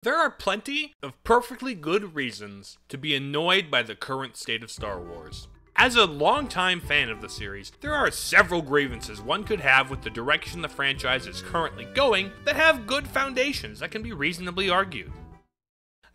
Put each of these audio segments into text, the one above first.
There are plenty of perfectly good reasons to be annoyed by the current state of Star Wars. As a longtime fan of the series, there are several grievances one could have with the direction the franchise is currently going that have good foundations that can be reasonably argued.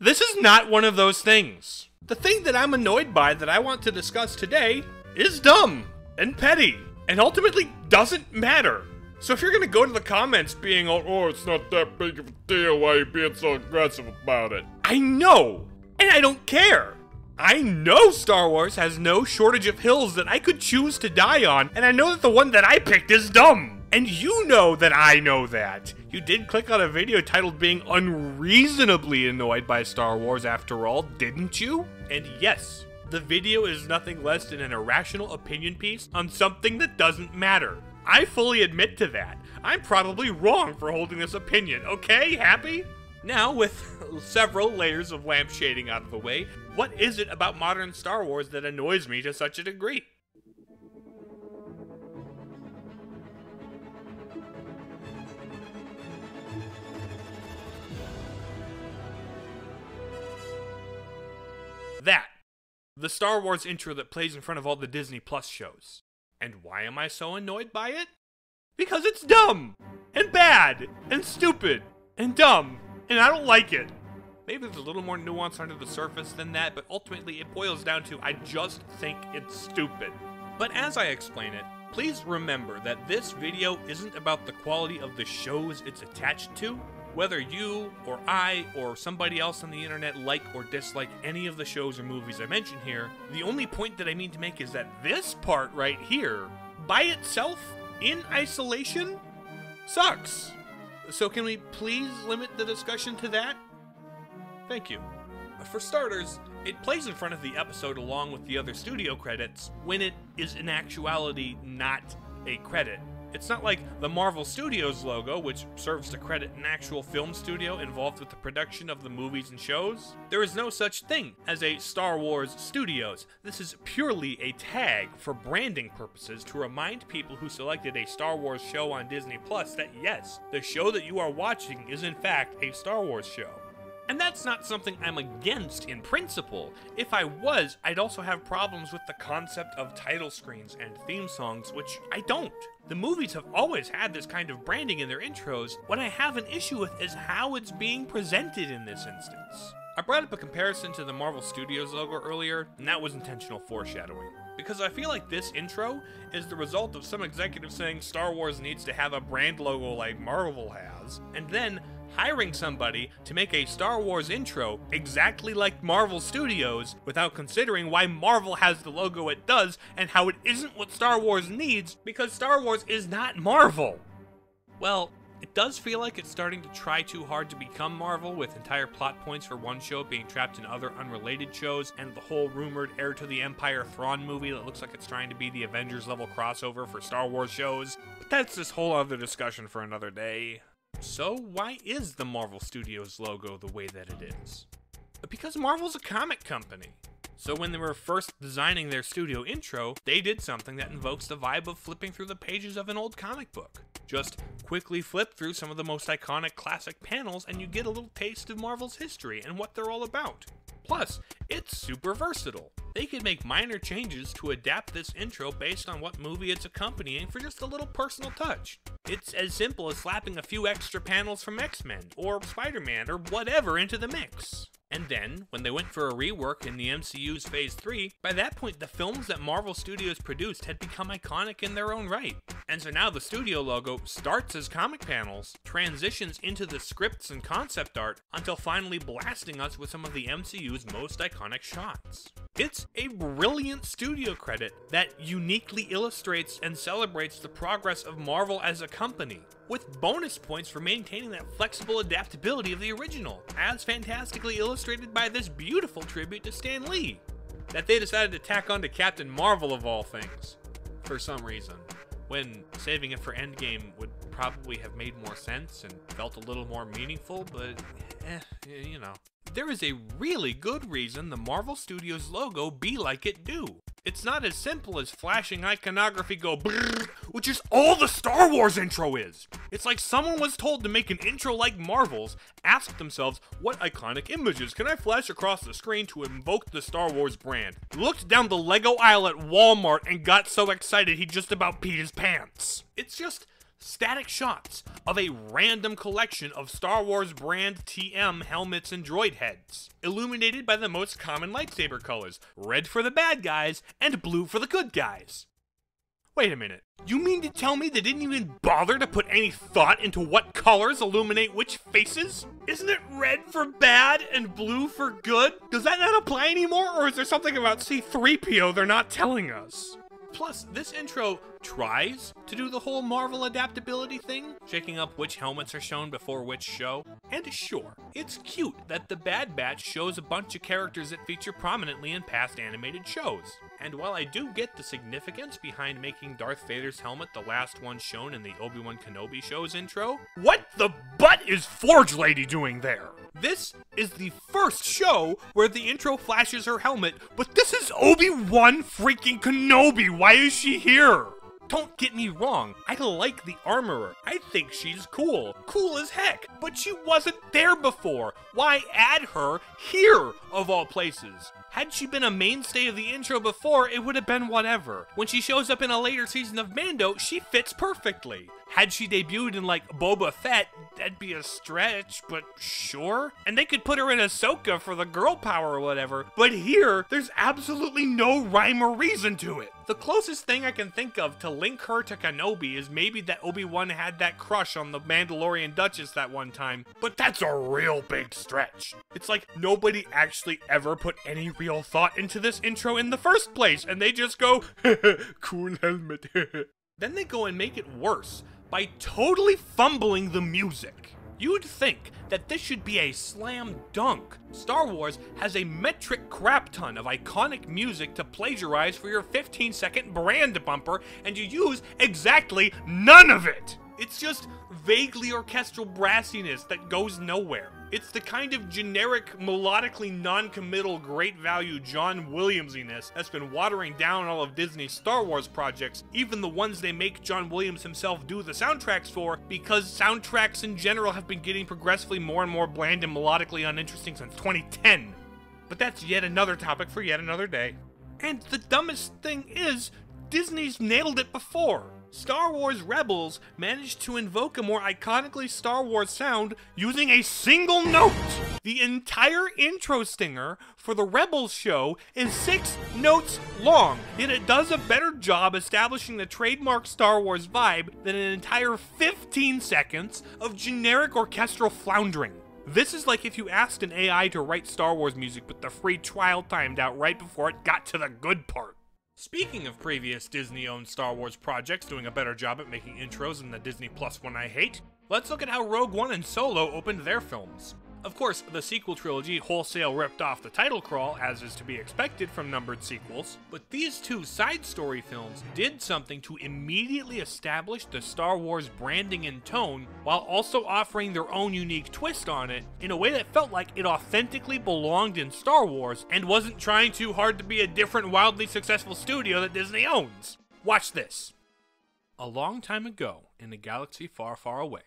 This is not one of those things. The thing that I'm annoyed by that I want to discuss today is dumb and petty and ultimately doesn't matter. So if you're gonna go to the comments being, oh, it's not that big of a deal, why are you being so aggressive about it? I know, and I don't care. I know Star Wars has no shortage of hills that I could choose to die on, and I know that the one that I picked is dumb. And you know that I know that. You did click on a video titled being unreasonably annoyed by Star Wars after all, didn't you? And yes, the video is nothing less than an irrational opinion piece on something that doesn't matter. I fully admit to that. I'm probably wrong for holding this opinion, okay? Happy? Now, with several layers of lampshading out of the way, what is it about modern Star Wars that annoys me to such a degree? That. The Star Wars intro that plays in front of all the Disney Plus shows. And why am I so annoyed by it? Because it's dumb, and bad, and stupid, and dumb, and I don't like it. Maybe there's a little more nuance under the surface than that, but ultimately it boils down to I just think it's stupid. But as I explain it, please remember that this video isn't about the quality of the shows it's attached to. Whether you, or I, or somebody else on the internet like or dislike any of the shows or movies I mention here, the only point that I mean to make is that this part right here, by itself, in isolation, sucks. So can we please limit the discussion to that? Thank you. For starters, it plays in front of the episode along with the other studio credits when it is in actuality not a credit. It's not like the Marvel Studios logo, which serves to credit an actual film studio involved with the production of the movies and shows. There is no such thing as a Star Wars Studios. This is purely a tag for branding purposes to remind people who selected a Star Wars show on Disney Plus that yes, the show that you are watching is in fact a Star Wars show. And that's not something I'm against in principle. If I was, I'd also have problems with the concept of title screens and theme songs, which I don't. The movies have always had this kind of branding in their intros. What I have an issue with is how it's being presented in this instance. I brought up a comparison to the Marvel Studios logo earlier, and that was intentional foreshadowing. Because I feel like this intro is the result of some executive saying Star Wars needs to have a brand logo like Marvel has, and then hiring somebody to make a Star Wars intro exactly like Marvel Studios without considering why Marvel has the logo it does and how it isn't what Star Wars needs because Star Wars is not Marvel. Well, it does feel like it's starting to try too hard to become Marvel, with entire plot points for one show being trapped in other unrelated shows, and the whole rumored Heir to the Empire Thrawn movie that looks like it's trying to be the Avengers level crossover for Star Wars shows. But that's this whole other discussion for another day. So why is the Marvel Studios logo the way that it is? Because Marvel's a comic company. So when they were first designing their studio intro, they did something that invokes the vibe of flipping through the pages of an old comic book. Just quickly flip through some of the most iconic classic panels and you get a little taste of Marvel's history and what they're all about. Plus, it's super versatile. They could make minor changes to adapt this intro based on what movie it's accompanying for just a little personal touch. It's as simple as slapping a few extra panels from X-Men, or Spider-Man, or whatever into the mix. And then, when they went for a rework in the MCU's Phase 3, by that point the films that Marvel Studios produced had become iconic in their own right. And so now the studio logo starts as comic panels, transitions into the scripts and concept art, until finally blasting us with some of the MCU's most iconic shots. It's a brilliant studio credit that uniquely illustrates and celebrates the progress of Marvel as a company, with bonus points for maintaining that flexible adaptability of the original, as fantastically illustrated by this beautiful tribute to Stan Lee, that they decided to tack onto Captain Marvel of all things, for some reason, when saving it for Endgame would probably have made more sense and felt a little more meaningful, but you know. there is a really good reason the Marvel Studios logo be like it do. It's not as simple as flashing iconography go brrrr, which is all the Star Wars intro is. It's like someone was told to make an intro like Marvel's, asked themselves, what iconic images can I flash across the screen to invoke the Star Wars brand? Looked down the Lego aisle at Walmart and got so excited he just about peed his pants. It's just static shots of a random collection of Star Wars brand TM helmets and droid heads, illuminated by the most common lightsaber colors, red for the bad guys and blue for the good guys. Wait a minute, you mean to tell me they didn't even bother to put any thought into what colors illuminate which faces? Isn't it red for bad and blue for good? Does that not apply anymore, or is there something about C-3PO they're not telling us? Plus, this intro tries to do the whole Marvel adaptability thing, shaking up which helmets are shown before which show. And sure, it's cute that the Bad Batch shows a bunch of characters that feature prominently in past animated shows. And while I do get the significance behind making Darth Vader's helmet the last one shown in the Obi-Wan Kenobi show's intro, what the butt is Forge Lady doing there? This is the first show where the intro flashes her helmet, but this is Obi-Wan freaking Kenobi. Why is she here? Don't get me wrong, I like the Armorer. I think she's cool. Cool as heck. But she wasn't there before. Why add her here, of all places? Had she been a mainstay of the intro before, it would have been whatever. When she shows up in a later season of Mando, she fits perfectly. Had she debuted in, like, Boba Fett, that'd be a stretch, but sure. And they could put her in Ahsoka for the girl power or whatever, but here, there's absolutely no rhyme or reason to it. The closest thing I can think of to link her to Kenobi is maybe that Obi-Wan had that crush on the Mandalorian Duchess that one time, but that's a real big stretch. It's like nobody actually ever put any real thought into this intro in the first place, and they just go, cool helmet. Then they go and make it worse by totally fumbling the music. You'd think that this should be a slam dunk. Star Wars has a metric crap ton of iconic music to plagiarize for your 15-second brand bumper, and you use exactly none of it. It's just vaguely orchestral brassiness that goes nowhere. It's the kind of generic, melodically non-committal, great value John Williamsiness that's been watering down all of Disney's Star Wars projects, even the ones they make John Williams himself do the soundtracks for, because soundtracks in general have been getting progressively more and more bland and melodically uninteresting since 2010. But that's yet another topic for yet another day. And the dumbest thing is, Disney's nailed it before. Star Wars Rebels managed to invoke a more iconically Star Wars sound using a single note. The entire intro stinger for the Rebels show is 6 notes long, yet it does a better job establishing the trademark Star Wars vibe than an entire 15 seconds of generic orchestral floundering. This is like if you asked an AI to write Star Wars music but the free trial timed out right before it got to the good part. Speaking of previous Disney-owned Star Wars projects doing a better job at making intros than the Disney Plus one I hate, let's look at how Rogue One and Solo opened their films. Of course, the sequel trilogy wholesale ripped off the title crawl, as is to be expected from numbered sequels, but these two side story films did something to immediately establish the Star Wars branding and tone, while also offering their own unique twist on it, in a way that felt like it authentically belonged in Star Wars, and wasn't trying too hard to be a different, wildly successful studio that Disney owns. Watch this. A long time ago, in a galaxy far, far away.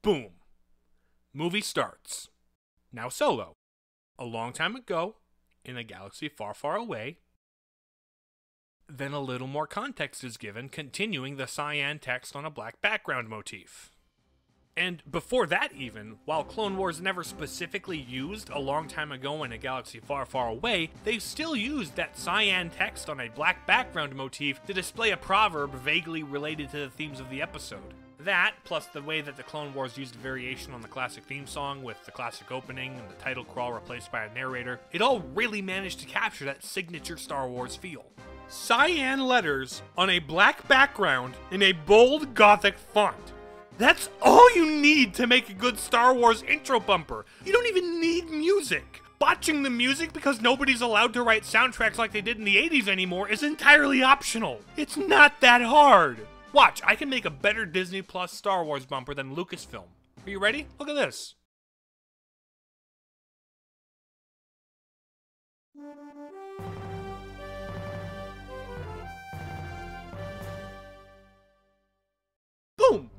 Boom. Movie starts. Now Solo. A long time ago, in a galaxy far, far away. Then a little more context is given, continuing the cyan text on a black background motif. And before that even, while Clone Wars never specifically used a long time ago in a galaxy far, far away, they still used that cyan text on a black background motif to display a proverb vaguely related to the themes of the episode. That, plus the way that the Clone Wars used a variation on the classic theme song with the classic opening and the title crawl replaced by a narrator, it all really managed to capture that signature Star Wars feel. Cyan letters on a black background in a bold Gothic font. That's all you need to make a good Star Wars intro bumper. You don't even need music. Botching the music because nobody's allowed to write soundtracks like they did in the 80s anymore is entirely optional. It's not that hard. Watch, I can make a better Disney Plus Star Wars bumper than Lucasfilm. Are you ready? Look at this. Boom!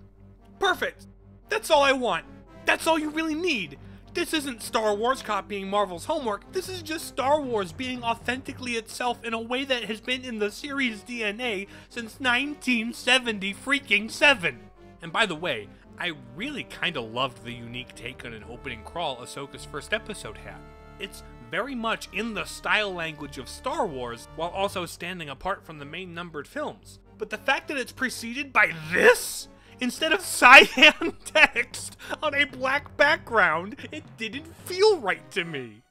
Perfect! That's all I want. That's all you really need. This isn't Star Wars copying Marvel's homework. This is just Star Wars being authentically itself in a way that has been in the series' DNA since 1970 freaking 7. And by the way, I really kinda loved the unique take on an opening crawl Ahsoka's first episode had. It's very much in the style language of Star Wars, while also standing apart from the main numbered films. But the fact that it's preceded by this? Instead of cyan text on a black background, it didn't feel right to me.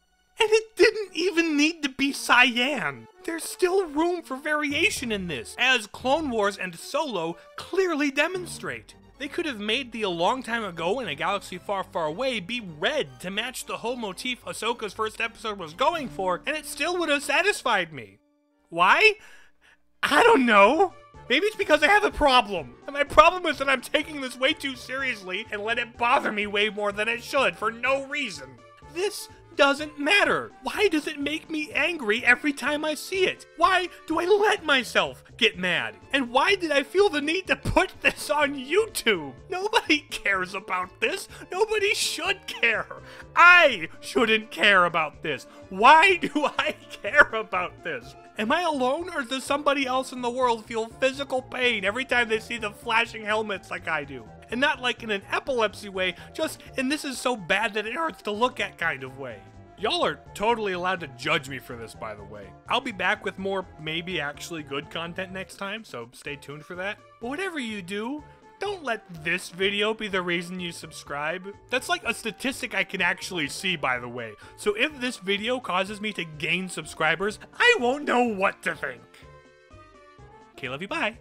And it didn't even need to be cyan. There's still room for variation in this, as Clone Wars and Solo clearly demonstrate. They could have made the A Long Time Ago in a Galaxy Far, Far Away be red to match the whole motif Ahsoka's first episode was going for, and it still would have satisfied me. Why? I don't know. Maybe it's because I have a problem. And my problem is that I'm taking this way too seriously and let it bother me way more than it should for no reason. This doesn't matter. Why does it make me angry every time I see it? Why do I let myself get mad? And why did I feel the need to put this on YouTube? Nobody cares about this. Nobody should care. I shouldn't care about this. Why do I care about this? Am I alone, or does somebody else in the world feel physical pain every time they see the flashing helmets like I do? And not like in an epilepsy way, just in this is so bad that it hurts to look at kind of way. Y'all are totally allowed to judge me for this, by the way. I'll be back with more maybe actually good content next time, so stay tuned for that. But whatever you do, don't let this video be the reason you subscribe. That's like a statistic I can actually see, by the way. So if this video causes me to gain subscribers, I won't know what to think. Okay, love you, bye.